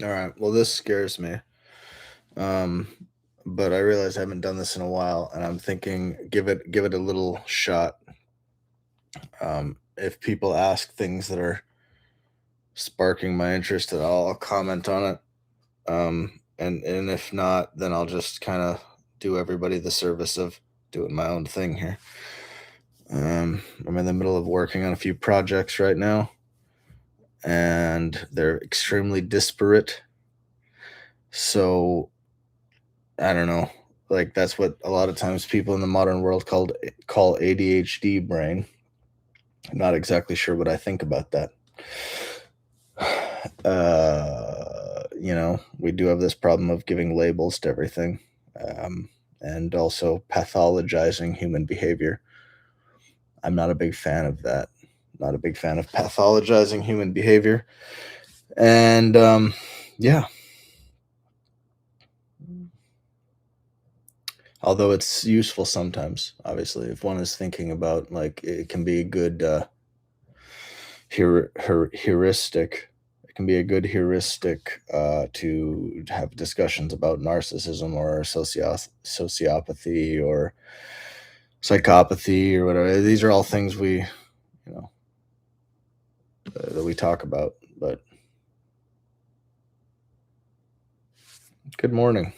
All right. Well, this scares me. Um, but I realize I haven't done this in a while, and I'm thinking give it a little shot. If people ask things that are sparking my interest, I'll comment on it. And if not, then I'll just kind of do everybody the service of doing my own thing here. I'm in the middle of working on a few projects right now, and they're extremely disparate. So I don't know. Like that's what a lot of times people in the modern world call ADHD brain. I'm not exactly sure what I think about that. We do have this problem of giving labels to everything, and also pathologizing human behavior. I'm not a big fan of that. Not a big fan of pathologizing human behavior. And yeah, although it's useful sometimes, obviously, if one is thinking about like it can be a good heuristic. It can be a good heuristic to have discussions about narcissism or sociopathy or psychopathy or whatever. These are all things know, that we talk about. But good morning.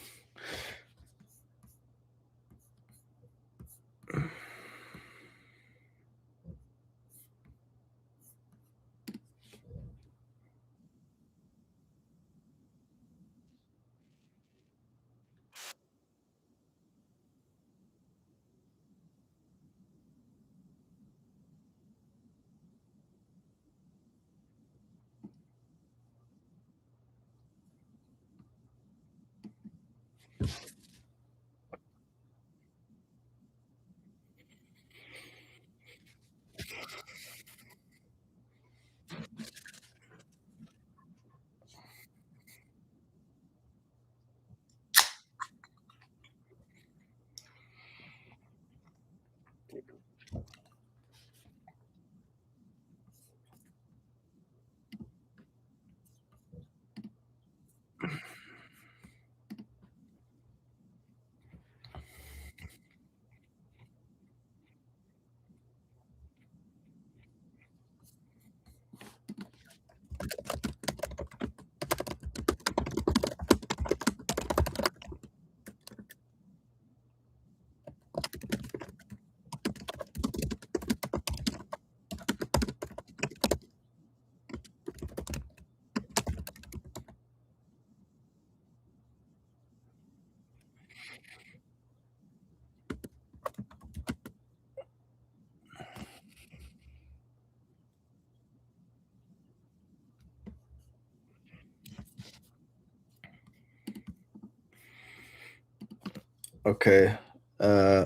Okay. Uh,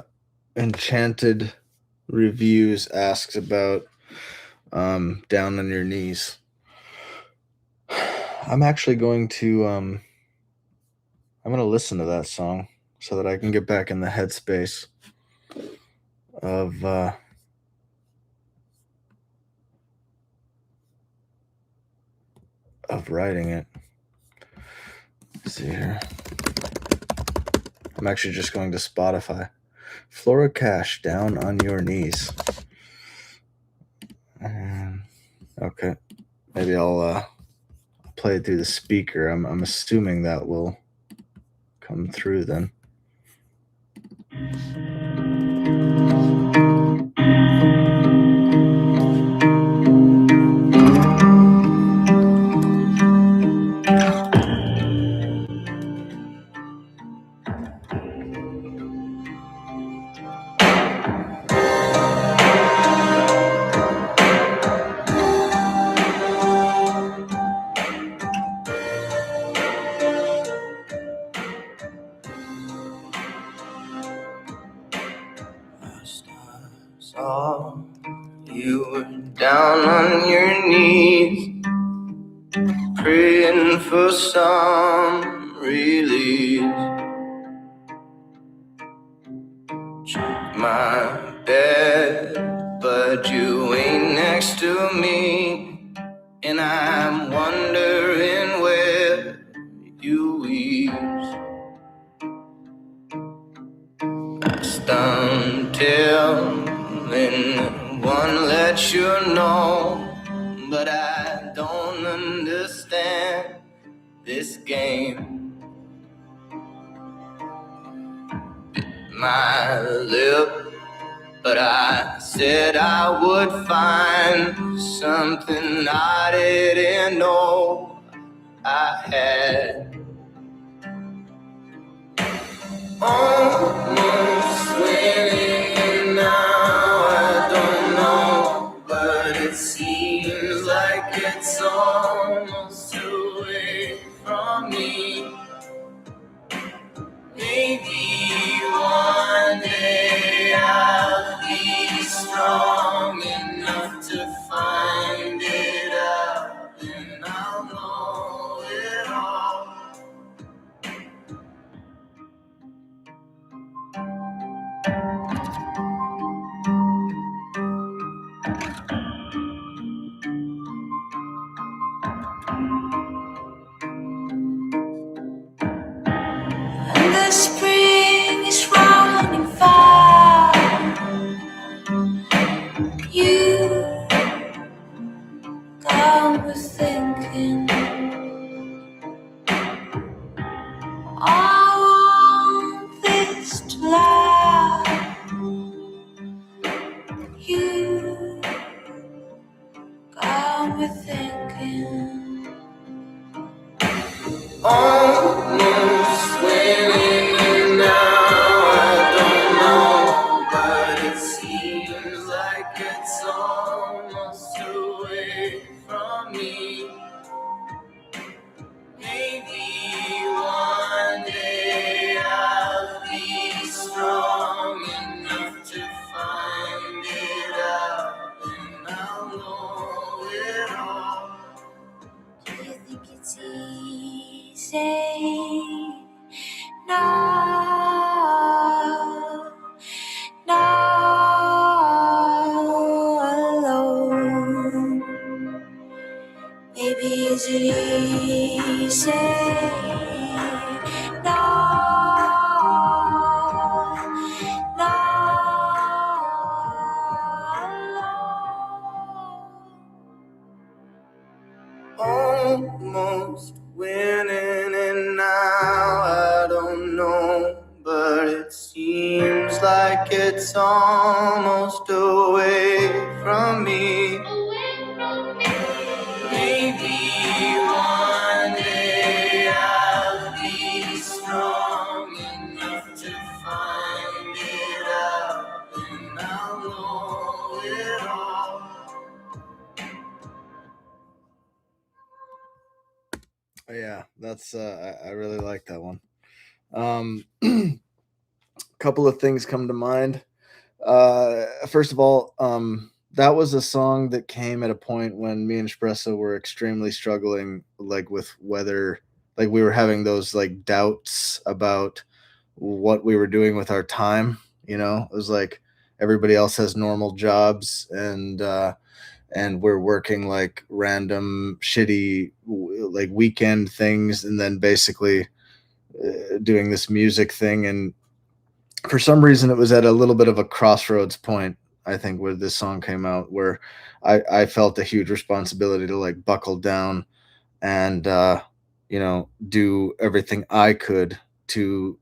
Enchanted Reviews asks about down on your knees. I'm actually going to I'm going to listen to that song so that I can get back in the headspace of writing it. Let's see here. I'm actually just going to Spotify. Flora Cash, Down on Your Knees. Okay. Maybe I'll play it through the speaker. I'm assuming that will come through then. Saw you were down on your knees, praying for some relief. Check my bed, but you ain't next to me, and I'm wondering where until anyone lets you know. But I don't understand this game. My lip, but I said I would find something I didn't know I had. Almost winning, and now I don't know, but it seems like it's almost away from me. Maybe one day I'll be strong enough to find it out, and I'll know it all. And the spring is running fast. You got me thinking. I want this to last. You got me thinking. Almost winning, and now I don't know, but it seems like it's almost away from me. Maybe one day I'll be strong enough to find it out, and I'll know it all. Do you think it's easy? No, no, alone. Maybe is it easy? No, no, alone. Almost winning, and now I don't know, but it seems like it's almost away from me. Maybe one day I'll be strong enough to find it out, and I'll know it all. Yeah, that's I really like that one. Couple of things come to mind. First of all, that was a song that came at a point when me and Espresso were extremely struggling, like with whether, like we were having those like doubts about what we were doing with our time. You know, it was like everybody else has normal jobs, and we're working like random shitty like weekend things, and then basically doing this music thing. And for some reason it was at a little bit of a crossroads point, I think, where this song came out, where I felt a huge responsibility to like buckle down and do everything I could to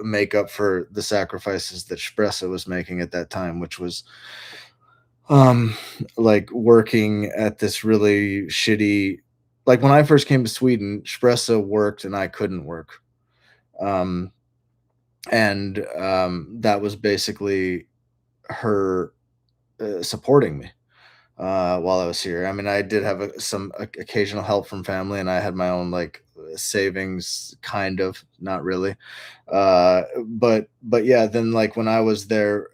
make up for the sacrifices that Espresso was making at that time, which was um like working at this really shitty, like when I first came to Sweden, Espresso worked and I couldn't work. um and that was basically her supporting me while I was here. I mean, I did have some occasional help from family, and I had my own like savings, kind of, not really. But yeah, then like when I was there,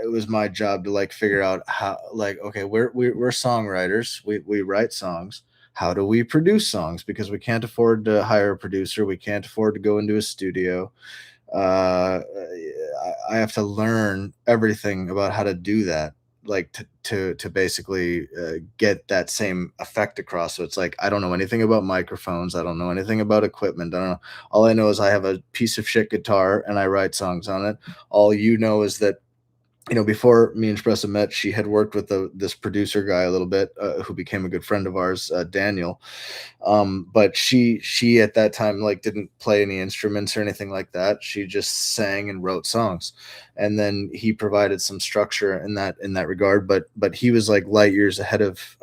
it was my job to like figure out how, like, okay, we're songwriters, we write songs. How do we produce songs? Because we can't afford to hire a producer, we can't afford to go into a studio. I have to learn everything about how to do that, like to basically get that same effect across. So it's like I don't know anything about microphones. I don't know anything about equipment. I don't know. All I know is I have a piece of shit guitar and I write songs on it. All you know is that before me and Espresso met, she had worked with this producer guy a little bit, who became a good friend of ours, Daniel. But she at that time like didn't play any instruments or anything like that. She just sang and wrote songs, and then he provided some structure in that regard. But he was like light years ahead of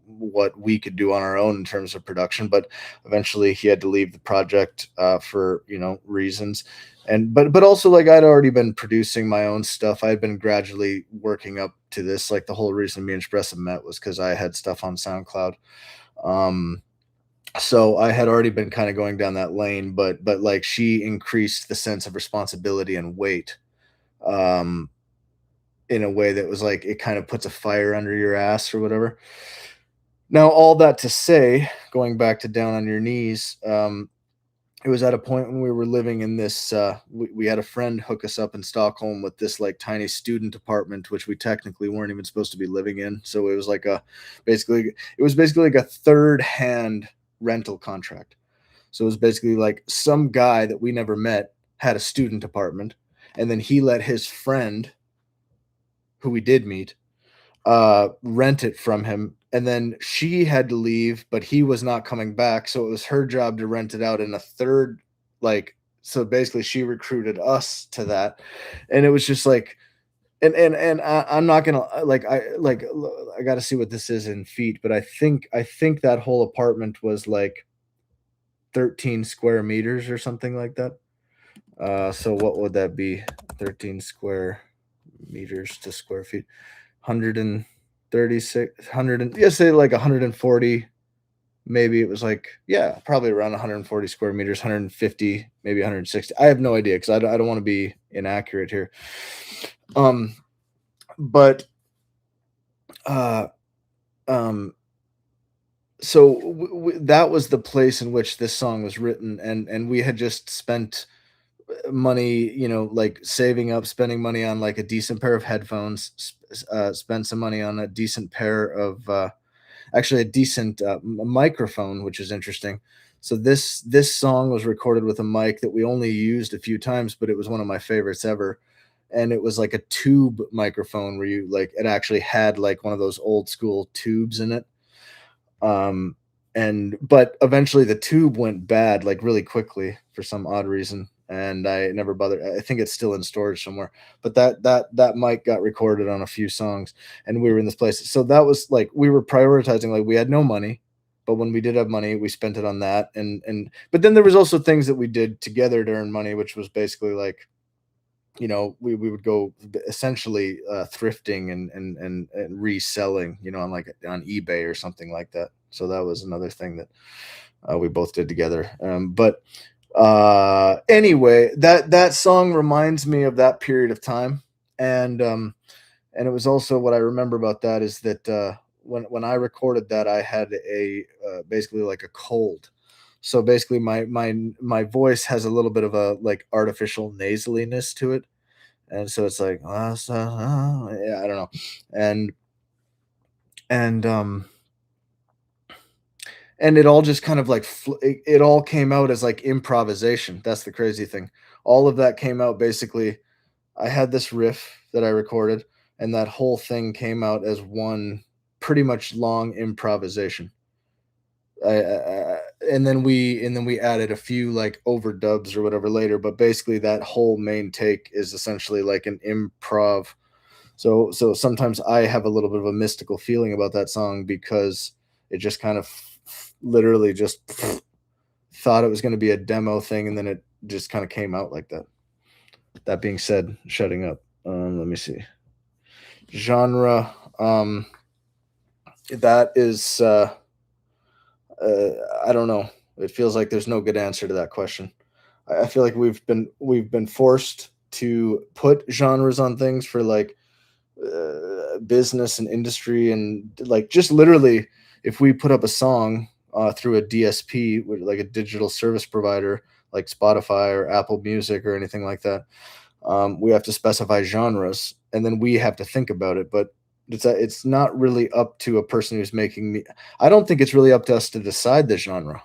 what we could do on our own in terms of production. But eventually he had to leave the project for reasons. And but also like I'd already been producing my own stuff. I'd been gradually working up to this. Like the whole reason me and Espresso met was because I had stuff on SoundCloud. um so I had already been kind of going down that lane, but like she increased the sense of responsibility and weight, um in a way that was like it kind of puts a fire under your ass or whatever. Now all that to say, going back to down on your knees, it was at a point when we were living in this we had a friend hook us up in Stockholm with this like tiny student apartment, which we technically weren't even supposed to be living in. So it was like a basically it was basically like a third hand rental contract. So it was basically like some guy that we never met had a student apartment, and then he let his friend, who we did meet, rent it from him. And then she had to leave, but he was not coming back. So it was her job to rent it out in a third, like, so basically she recruited us to that. And it was just like, I'm not gonna I got to see what this is in feet, but I think that whole apartment was like 13 square meters or something like that. So what would that be? 13 square meters to square feet. 136, 100, and yeah, say like 140. Maybe it was like, yeah, probably around 140 square meters, 150, maybe 160. I have no idea because I don't want to be inaccurate here. Um, but uh, um, so that was the place in which this song was written, and we had just spent money, like saving up, spending money on like a decent pair of headphones, spent some money on a decent pair of actually a decent microphone, which is interesting. So this song was recorded with a mic that we only used a few times, but it was one of my favorites ever. And it was like a tube microphone where you like it actually had like one of those old school tubes in it. um and but eventually the tube went bad like really quickly for some odd reason, and I never bothered. I think it's still in storage somewhere, but that mic got recorded on a few songs, and we were in this place. So that was like we were prioritizing, like we had no money, but when we did have money we spent it on that. And but then there was also things that we did together to earn money, which was basically like, we would go essentially thrifting and reselling, on like on eBay or something like that. So that was another thing that we both did together. But anyway, that song reminds me of that period of time. And um and it was also what I remember about that is that when I recorded that, I had a basically like a cold. So basically my voice has a little bit of a like artificial nasaliness to it, and so it's like yeah, I don't know. And and um and it all just kind of like it all came out as like improvisation. That's the crazy thing. All of that came out basically. I had this riff that I recorded, and that whole thing came out as one pretty much long improvisation. And then we added a few like overdubs or whatever later, but basically that whole main take is essentially like an improv. So sometimes I have a little bit of a mystical feeling about that song because it just kind of literally just thought it was going to be a demo thing, and then it just kind of came out like that. That being said, shutting up. Let me see. Genre. That is. Uh, I don't know. It feels like there's no good answer to that question. I feel like we've been forced to put genres on things for like business and industry, and like just literally if we put up a song through a DSP, like a digital service provider like Spotify or Apple Music or anything like that, we have to specify genres. and then we have to think about it. But it's not really up to a person who's making me. I don't think it's really up to us to decide the genre.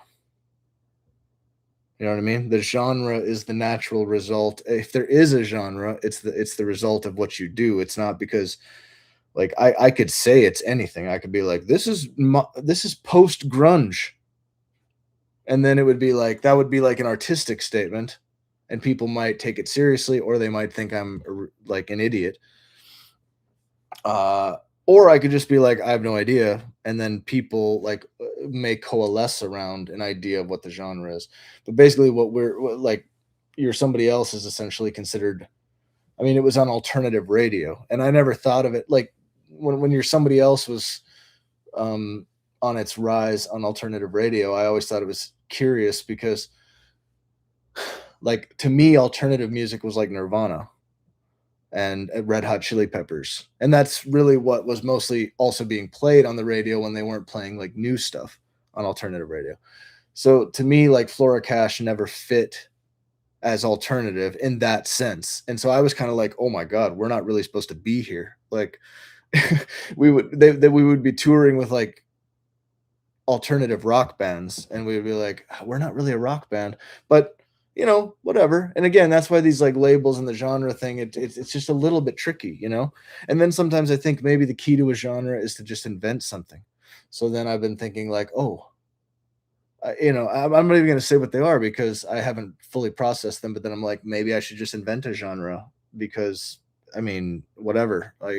You know what I mean? The genre is the natural result. If there is a genre, it's the result of what you do. It's not because like I could say it's anything. I could be like, this is post grunge, and then it would be like that would be like an artistic statement, and people might take it seriously, or they might think I'm like an idiot. Uh, or I could just be like, I have no idea, and then people like may coalesce around an idea of what the genre is. But basically, like, you're somebody else is essentially considered. I mean, it was on alternative radio, and I never thought of it like when you're somebody else was um, on its rise on alternative radio. I always thought it was curious because, like, to me, alternative music was like Nirvana and Red Hot Chili Peppers. And that's really what was mostly also being played on the radio when they weren't playing like new stuff on alternative radio. So to me, like Flora Cash never fit as alternative in that sense. And so I was kind of like, oh my God, we're not really supposed to be here. Like we would be touring with like alternative rock bands and we would be like, "Ah, we're not really a rock band, but whatever." And again, that's why these like labels and the genre thing, it's just a little bit tricky. And then sometimes I think maybe the key to a genre is to just invent something. So then I've been thinking like, oh, I'm not even going to say what they are because I haven't fully processed them. But then I'm like, maybe I should just invent a genre because I mean, whatever. Like,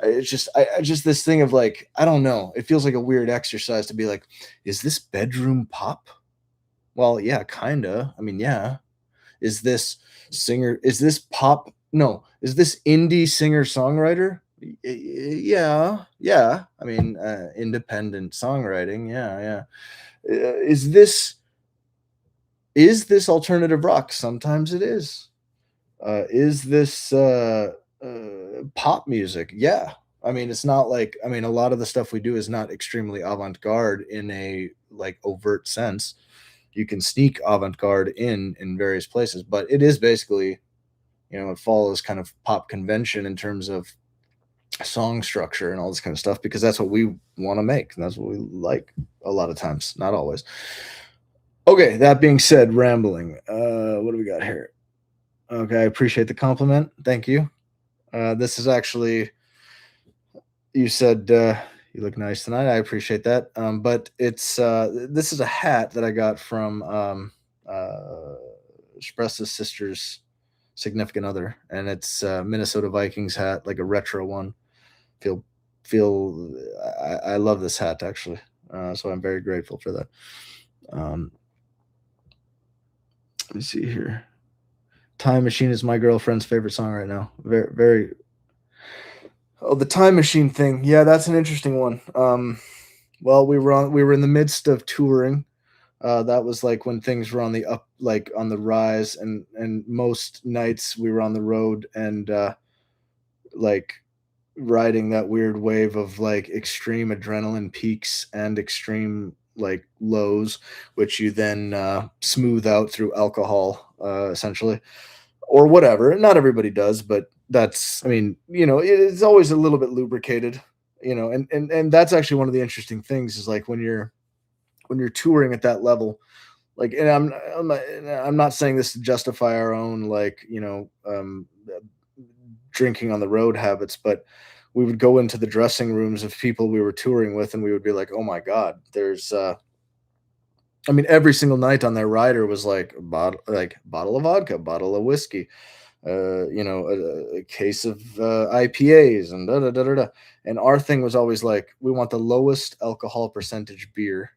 it's just, I just this thing of like, I don't know. It feels like a weird exercise to be like, is this bedroom pop? Well, yeah, kinda. I mean, yeah. Is this singer? Is this pop? No. Is this indie singer songwriter? Yeah, yeah. I mean, independent songwriting. Yeah, yeah. Is this alternative rock? Sometimes it is. Is this pop music? Yeah. I mean, it's not like I mean, a lot of the stuff we do is not extremely avant-garde in a like overt sense. You can sneak avant-garde in various places, but it is basically, it follows kind of pop convention in terms of song structure and all this kind of stuff because that's what we want to make and that's what we like a lot of times, not always. Okay, that being said, rambling. What do we got here? Okay, I appreciate the compliment. Thank you. This is actually, you said you look nice tonight. I appreciate that. But this is a hat that I got from Espresso's sister's significant other, and it's Minnesota Vikings hat, like a retro one. Feel feel I love this hat actually, so I'm very grateful for that. Um, let me see here. Time Machine is my girlfriend's favorite song right now. Very, very. Oh, the Time Machine thing. Yeah, that's an interesting one. Well, we were in the midst of touring. That was like when things were on the up, like on the rise, and most nights we were on the road and like riding that weird wave of like extreme adrenaline peaks and extreme like lows, which you then smooth out through alcohol, essentially, or whatever. Not everybody does, but that's, I mean, it's always a little bit lubricated, and that's actually one of the interesting things is like when you're touring at that level, like, and I'm not saying this to justify our own like drinking on the road habits, but we would go into the dressing rooms of people we were touring with, and we would be like, "Oh my god, there's." I mean, every single night on their rider was like bottle of vodka, bottle of whiskey, a case of IPAs and da da da da da. And our thing was always like, we want the lowest alcohol percentage beer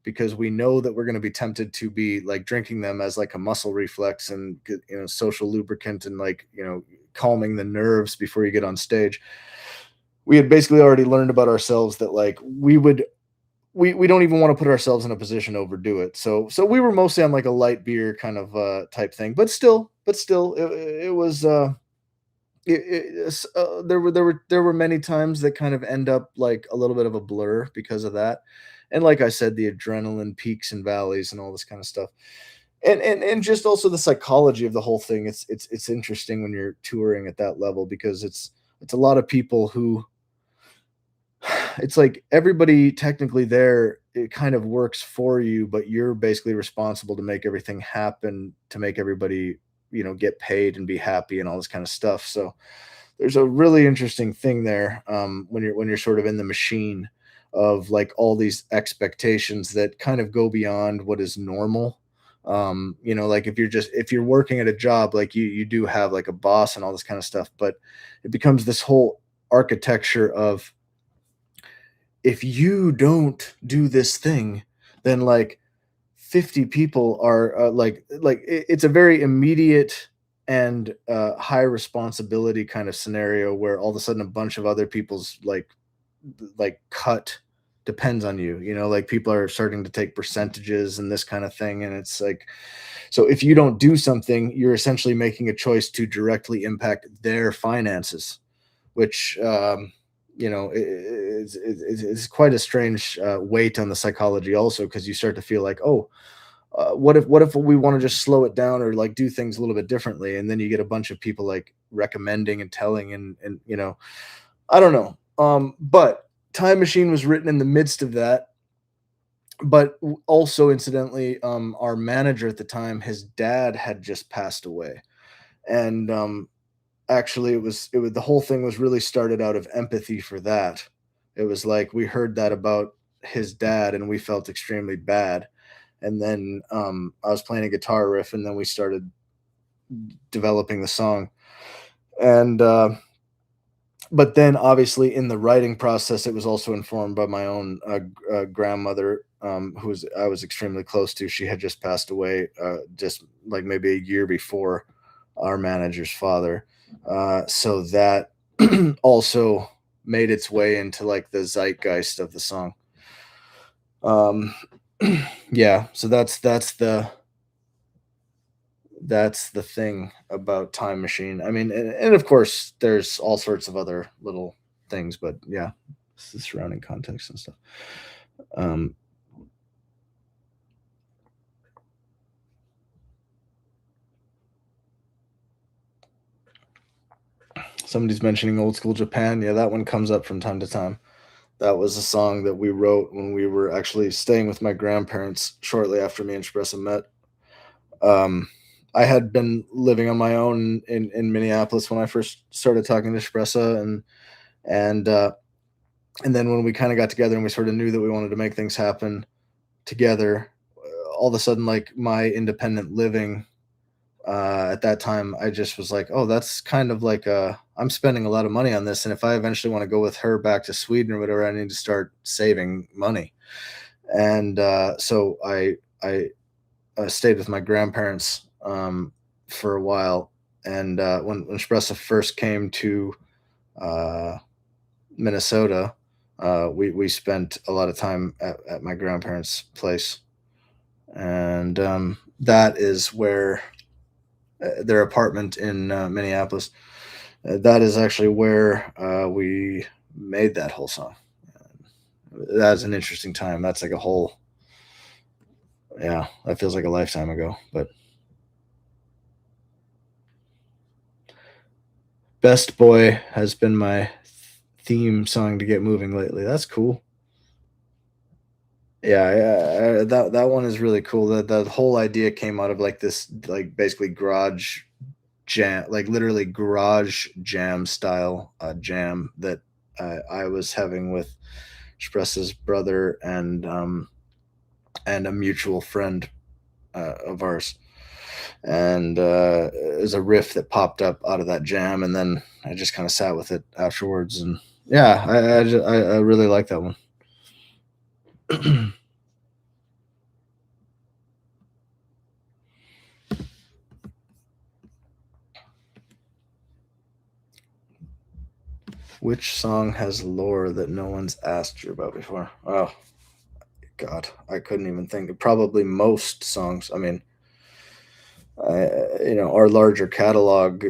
because we know that we're going to be tempted to be like drinking them as like a muscle reflex and social lubricant and like calming the nerves before you get on stage. We had basically already learned about ourselves that like we don't even want to put ourselves in a position to overdo it. So we were mostly on like a light beer kind of type thing, but still it was there were many times that kind of end up like a little bit of a blur because of that. And like I said, the adrenaline peaks and valleys and all this kind of stuff. And just also the psychology of the whole thing. It's interesting when you're touring at that level because it's a lot of people who it's like everybody technically there, it kind of works for you, but you're basically responsible to make everything happen to make everybody, get paid and be happy and all this kind of stuff. So there's a really interesting thing there, when you're sort of in the machine of like all these expectations that kind of go beyond what is normal. Like if you're working at a job, like you do have like a boss and all this kind of stuff, but it becomes this whole architecture of if you don't do this thing, then like 50 people are it's a very immediate and high responsibility kind of scenario where all of a sudden a bunch of other people's cut depends on you. Like people are starting to take percentages and this kind of thing, and it's like, so if you don't do something, you're essentially making a choice to directly impact their finances, which is quite a strange weight on the psychology also, because you start to feel like, oh, what if we want to just slow it down or like do things a little bit differently, and then you get a bunch of people like recommending and telling, and I don't know. But Time Machine was written in the midst of that, but also incidentally, our manager at the time, his dad had just passed away, and actually it was the whole thing was really started out of empathy for that. It was like we heard that about his dad and we felt extremely bad, and then I was playing a guitar riff, and then we started developing the song. And but then obviously in the writing process, it was also informed by my own grandmother, who was I was extremely close to. She had just passed away, just like maybe a year before our manager's father. So that also made its way into like the zeitgeist of the song. Um, yeah, so that's the thing about Time Machine. I mean, and of course, there's all sorts of other little things, but yeah, it's the surrounding context and stuff. Um, Somebody's mentioning old school Japan. Yeah, that one comes up from time to time. That was a song that we wrote when we were actually staying with my grandparents shortly after me and Shpressa met. Um, I had been living on my own in Minneapolis when I first started talking to Shpressa, and and then when we kind of got together and we sort of knew that we wanted to make things happen together, all of a sudden, like my independent living at that time, I just was like, oh, that's kind of like I'm spending a lot of money on this, and if I eventually want to go with her back to Sweden or whatever, I need to start saving money. And so I stayed with my grandparents for a while, and when Espresso first came to uh, Minnesota, we spent a lot of time at my grandparents' place, and that is where their apartment in Minneapolis. That is actually where we made that whole song. That's an interesting time. That's like a whole, yeah, that feels like a lifetime ago. But Best Boy has been my theme song to get moving lately. That's cool. Yeah, yeah, that one is really cool. The whole idea came out of like this, like basically garage jam, like literally garage jam style jam that I was having with Express's brother and a mutual friend of ours. And it was a riff that popped up out of that jam, and then I just kind of sat with it afterwards. And yeah, I really like that one. Which song has lore that no one's asked you about before? Oh God, I couldn't even think. Probably most songs. I mean, our larger catalog.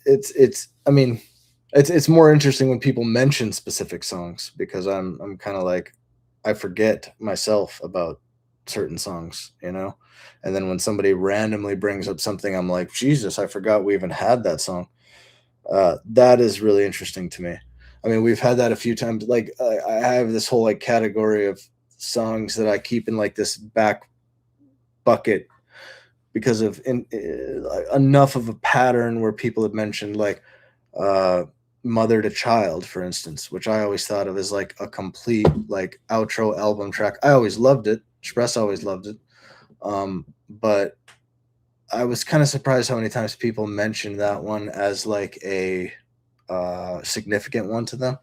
It's. I mean, it's more interesting when people mention specific songs because I'm kind of like I forget myself about certain songs, you know? And then when somebody randomly brings up something, I'm like, Jesus, I forgot we even had that song. That is really interesting to me. I mean, we've had that a few times. Like, I have this whole like category of songs that I keep in like this back bucket because of enough of a pattern where people have mentioned like uh, Mother to Child, for instance, which I always thought of as like a complete like outro album track. I always loved it. Express always loved it. But I was kind of surprised how many times people mentioned that one as like a significant one to them.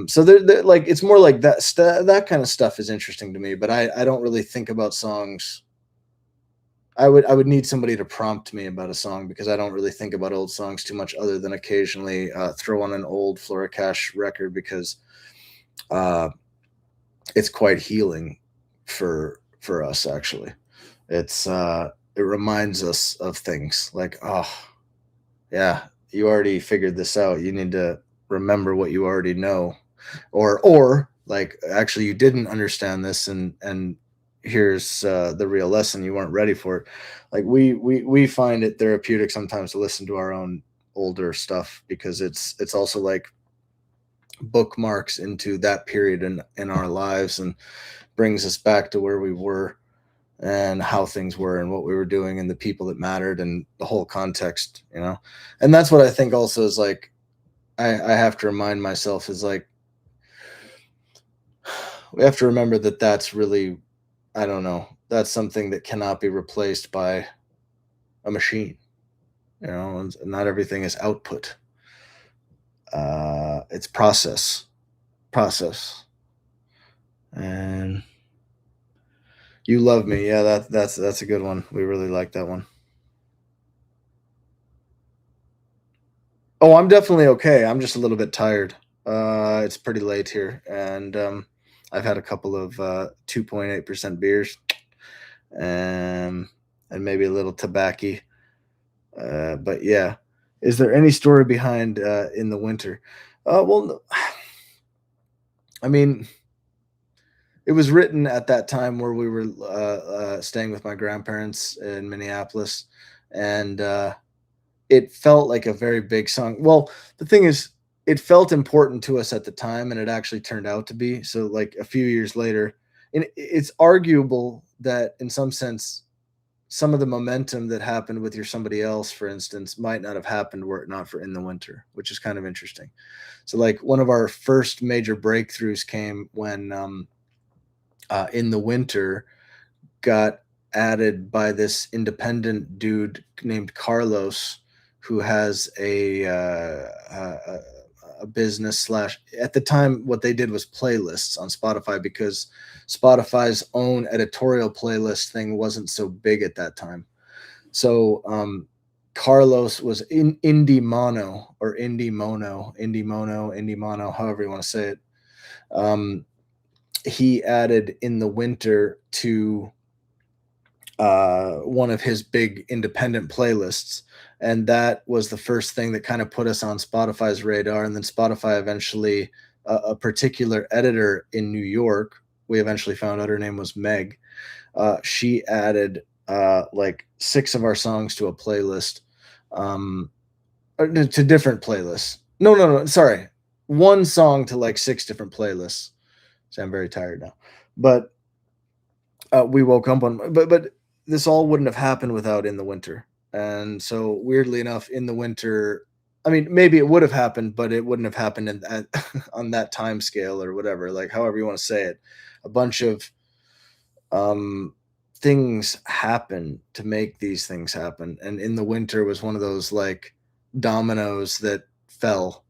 So like it's more like that kind of stuff is interesting to me, but I don't really think about songs. I would need somebody to prompt me about a song because I don't really think about old songs too much, other than occasionally throw on an old Flora Cash record because uh, it's quite healing for us. Actually, it reminds us of things like, oh yeah, you already figured this out. You need to remember what you already know, or like actually you didn't understand this, and here's the real lesson. You weren't ready for it. Like we find it therapeutic sometimes to listen to our own older stuff because it's also like bookmarks into that period in our lives and brings us back to where we were and how things were and what we were doing and the people that mattered and the whole context, you know. And that's what I think also is like I have to remind myself is like we have to remember that that's really, I don't know, that's something that cannot be replaced by a machine, you know. And not everything is output. It's process. And You Love Me, yeah, that's a good one. We really like that one. Oh, I'm definitely okay. I'm just a little bit tired. It's pretty late here, and I've had a couple of 2.8% beers, um, and maybe a little tobacco. But yeah, is there any story behind In the Winter? Well, I mean, it was written at that time where we were staying with my grandparents in Minneapolis, and it felt like a very big song. Well, the thing is, it felt important to us at the time, and it actually turned out to be. So, like a few years later, and it's arguable that in some sense, some of the momentum that happened with Your Somebody Else, for instance, might not have happened were it not for In the Winter, which is kind of interesting. So, like one of our first major breakthroughs came when In the Winter got added by this independent dude named Carlos, who has a business slash. At the time, what they did was playlists on Spotify because Spotify's own editorial playlist thing wasn't so big at that time. So Carlos was in Indie Mono or Indie Mono, Indie Mono, Indie Mono, however you want to say it. Um, he added In the Winter to one of his big independent playlists. And that was the first thing that kind of put us on Spotify's radar. And then Spotify eventually, a particular editor in New York, we eventually found out her name was Meg. She added like six of our songs to a playlist, um, to different playlists. No, sorry. One song to like six different playlists. So I'm very tired now. But we woke up on, but this all wouldn't have happened without In the Winter. And so weirdly enough, In the Winter, I mean, maybe it would have happened, but it wouldn't have happened in that on that time scale or whatever, like however you want to say it. A bunch of um things happen to make these things happen. And In the Winter was one of those like dominoes that fell,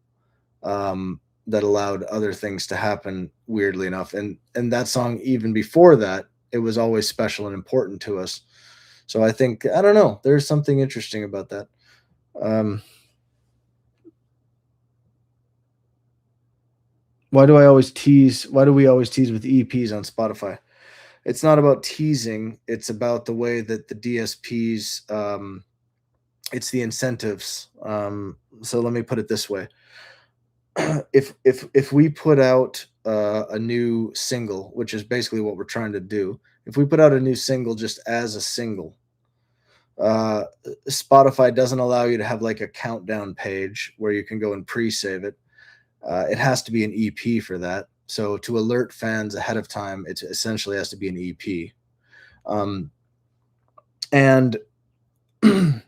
that allowed other things to happen weirdly enough. And that song, even before that, it was always special and important to us. So I think, I don't know, there's something interesting about that. um why do we always tease with EPs on Spotify? It's not about teasing, it's about the way that the DSPs, it's the incentives. So let me put it this way. If we put out a new single, which is basically what we're trying to do, If we put out a new single just as a single, uh, Spotify doesn't allow you to have like a countdown page where you can go and pre-save it. It has to be an EP for that. So to alert fans ahead of time, it essentially has to be an EP. Um, and let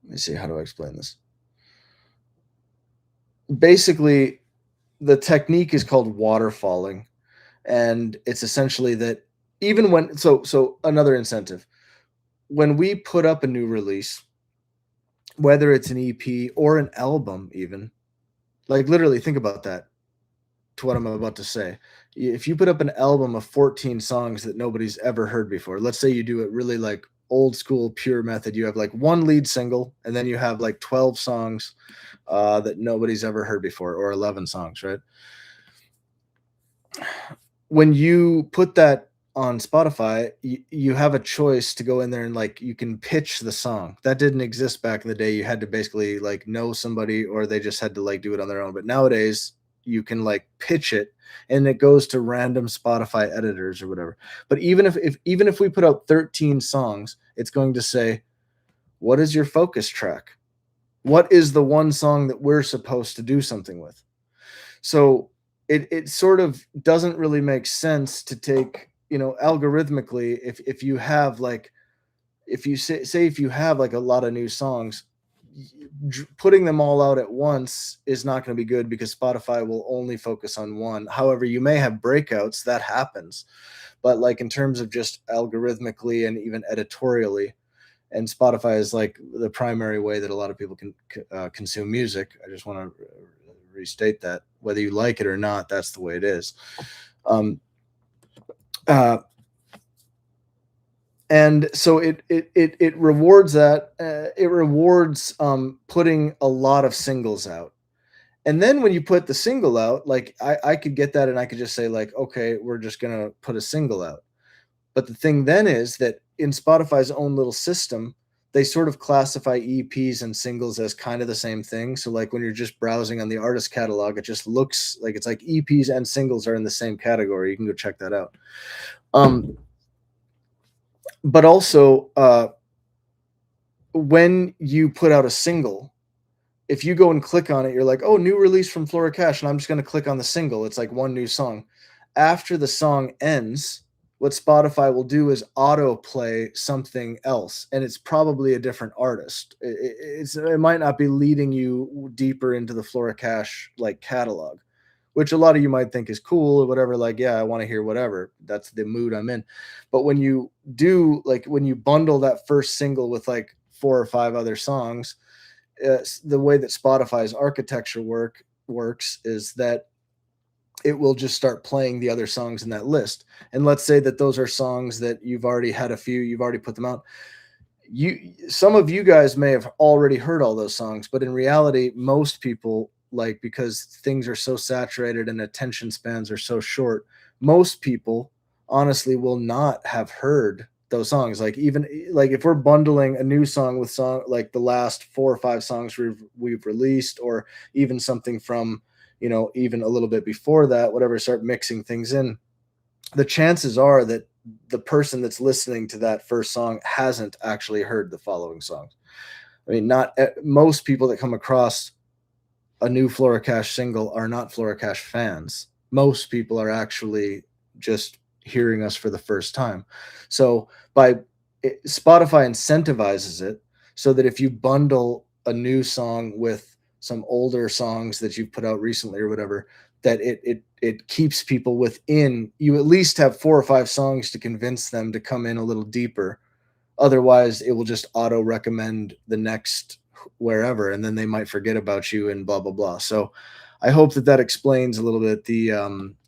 me see, how do I explain this? Basically, the technique is called waterfalling, and it's essentially that even when so another incentive, when we put up a new release, whether it's an EP or an album, even like literally think about that to what I'm about to say. If you put up an album of 14 songs that nobody's ever heard before, let's say you do it really like old school pure method, you have like one lead single and then you have like 12 songs that nobody's ever heard before, or 11 songs, right? When you put that on Spotify, you have a choice to go in there and like you can pitch the song. That didn't exist back in the day. You had to basically like know somebody or they just had to like do it on their own. But nowadays you can like pitch it and it goes to random Spotify editors or whatever. But even if we put out 13 songs, it's going to say, what is your focus track? What is the one song that we're supposed to do something with? So it sort of doesn't really make sense to take, algorithmically, if you have like, if you say if you have like a lot of new songs, putting them all out at once is not going to be good because Spotify will only focus on one. However, you may have breakouts, that happens. But like in terms of just algorithmically and even editorially, and Spotify is like the primary way that a lot of people can consume music. I just want to restate that, whether you like it or not, that's the way it is. Um, uh, and so it rewards that. It rewards putting a lot of singles out. And then when you put the single out, like I could get that and I could just say like, okay, we're just gonna put a single out. But the thing then is that in Spotify's own little system, they sort of classify EPs and singles as kind of the same thing. So like when you're just browsing on the artist catalog, it just looks like it's like EPs and singles are in the same category. You can go check that out. But also when you put out a single, if you go and click on it, you're like, oh, new release from Flora Cash, and I'm just going to click on the single. It's like one new song. After the song ends, what Spotify will do is autoplay something else, and it's probably a different artist. It might not be leading you deeper into the Flora Cash like catalog, which a lot of you might think is cool or whatever. Like, yeah, I want to hear whatever. That's the mood I'm in. But when you do, like, when you bundle that first single with like 4 or 5 other songs, the way that Spotify's architecture works is that it will just start playing the other songs in that list. And let's say that those are songs that you've already had you've already put them out. Some of you guys may have already heard all those songs, but in reality, most people, like, because things are so saturated and attention spans are so short, most people honestly will not have heard those songs. Like, even like if we're bundling a new song with song like the last 4 or 5 songs we've released, or even something from, even a little bit before that, whatever, start mixing things in, the chances are that the person that's listening to that first song hasn't actually heard the following songs. I mean, not most people that come across a new Flora Cash single are not Flora Cash fans. Most people are actually just hearing us for the first time. So Spotify incentivizes it so that if you bundle a new song with some older songs that you've put out recently or whatever, that it keeps people within, you at least have 4 or 5 songs to convince them to come in a little deeper. Otherwise, it will just auto recommend the next wherever, and then they might forget about you and blah blah blah. So I hope that explains a little bit the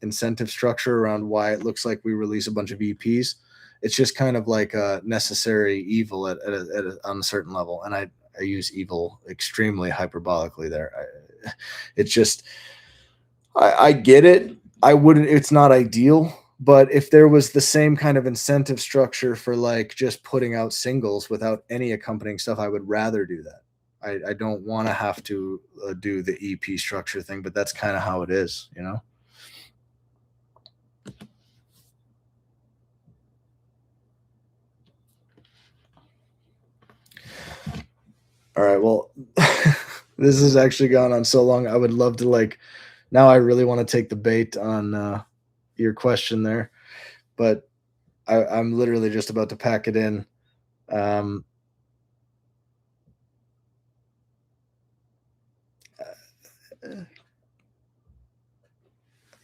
incentive structure around why it looks like we release a bunch of EPs. It's just kind of like a necessary evil on a certain level, and I use evil extremely hyperbolically there. It's just I get it. I wouldn't. It's not ideal, but if there was the same kind of incentive structure for like just putting out singles without any accompanying stuff, I would rather do that. I don't want to have to do the EP structure thing, but that's kind of how it is, you know? All right. Well, this has actually gone on so long. I would love to like, now I really want to take the bait on your question there, but I'm literally just about to pack it in. Um,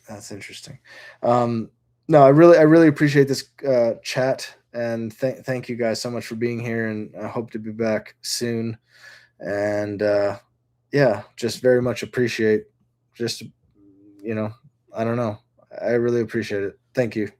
that's interesting. Um, no, I really appreciate this chat, and thank you guys so much for being here. And I hope to be back soon. And yeah, just very much appreciate. Just, you know, I don't know. I really appreciate it. Thank you.